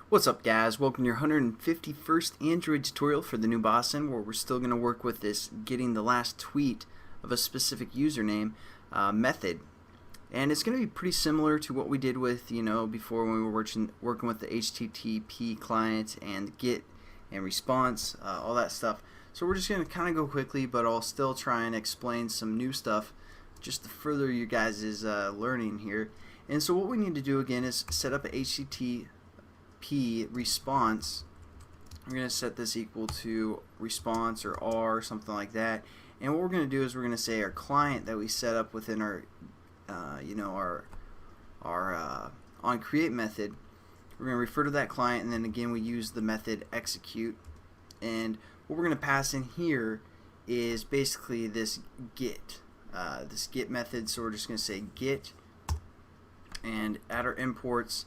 What's up, guys? Welcome to your 151st Android tutorial for the new Boston, where we're still going to work with this getting the last tweet of a specific username method. And it's going to be pretty similar to what we did with, before when we were working with the HTTP client and get and response, all that stuff. So we're just going to kind of go quickly, but I'll still try and explain some new stuff just to further you guys' learning here. And so what we need to do again is set up a HTTP response. We're going to set this equal to response or R, something like that. And what we're going to do is we're going to say our client that we set up within our on create method. We're going to refer to that client, and then again we use the method execute. And what we're going to pass in here is basically this get method. So we're just going to say get and add our imports.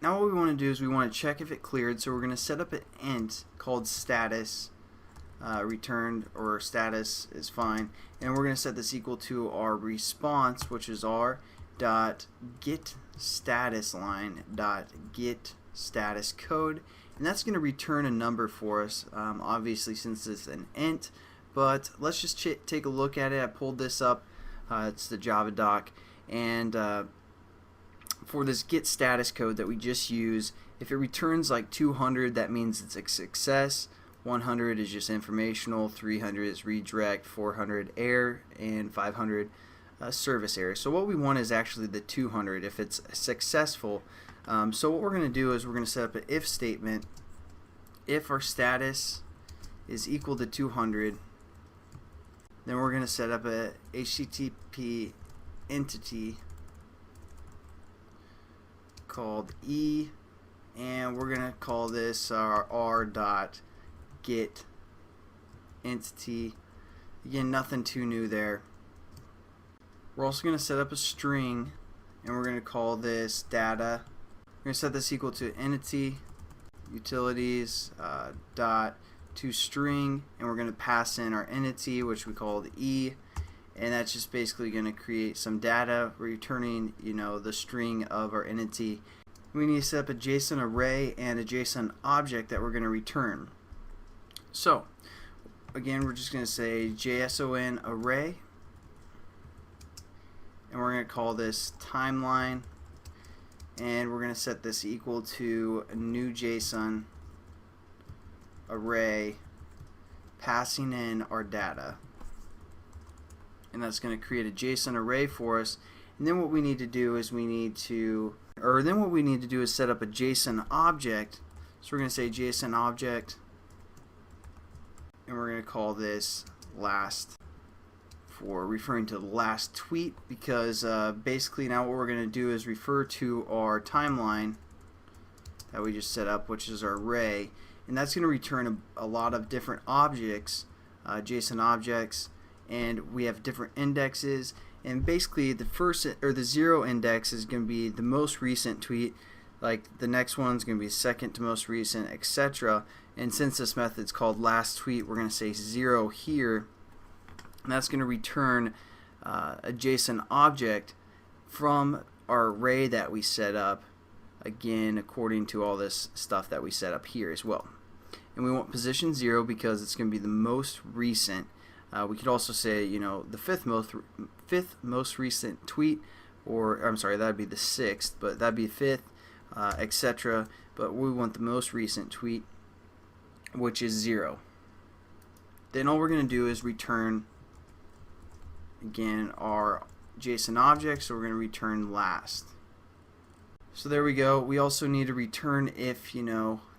Now what we want to do is we want to check if it cleared, so we're going to set up an int called status returned, or status is fine, and we're going to set this equal to our response, which is our dot get status line dot get status code, and that's going to return a number for us, obviously since it's an int. But let's just take a look at it. I pulled this up. It's the Java doc, and for this get status code that we just use, if it returns like 200, that means it's a success. 100 is just informational, 300 is redirect, 400 error, and 500 service error. So what we want is actually the 200 if it's successful. So what we're going to do is we're going to set up an if statement. If our status is equal to 200, then we're going to set up a HTTP entity called E, and we're going to call this our r.get entity. Again, nothing too new there. We're also going to set up a string, and we're going to call this data. We're going to set this equal to entity utilities dot to string, and we're going to pass in our entity, which we call the E, and that's just basically going to create some data returning the string of our entity. We need to set up a JSON array and a JSON object that we're going to return. So again, we're just going to say JSONarray, and we're going to call this timeline, and we're going to set this equal to a new JSON array passing in our data, and that's going to create a JSON array for us. And then what we need to do is set up a JSON object. So we're going to say JSON object, and we're going to call this last, for referring to the last tweet, because basically now what we're going to do is refer to our timeline that we just set up, which is our array, and that's going to return a lot of different objects, JSON objects, and we have different indexes. And basically the first, or the 0 index, is going to be the most recent tweet, like the next one's going to be second to most recent, etc. And since this method's called last tweet, we're going to say 0 here, and that's going to return a JSON object from our array that we set up, again according to all this stuff that we set up here as well. And we want position 0 because it's going to be the most recent. We could also say, the fifth most recent tweet, or I'm sorry, that'd be the 6th, but that'd be 5th, etc. But we want the most recent tweet, which is 0. Then all we're going to do is return again our JSON object, so we're going to return last. So there we go. We also need to return if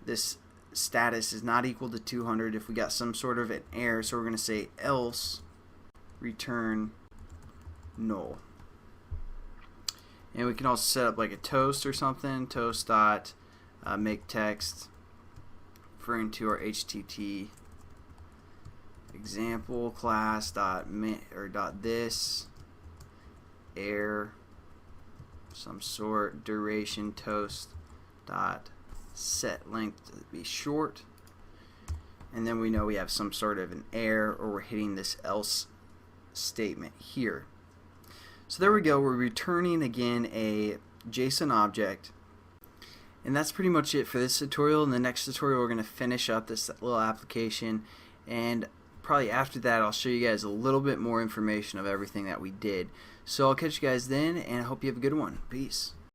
this status is not equal to 200, if we got some sort of an error. So we're going to say else return null. And we can also set up like a toast or something, toast dot make text, referring to our HTTP example class dot this error some sort, duration toast dot set length to be short, and then we know we have some sort of an error, or we're hitting this else statement here. So there we go. We're returning again a JSON object, And that's pretty much it for this tutorial. In the next tutorial, we're going to finish up this little application, and probably after that I'll show you guys a little bit more information of everything that we did. So I'll catch you guys then, and I hope you have a good one. Peace.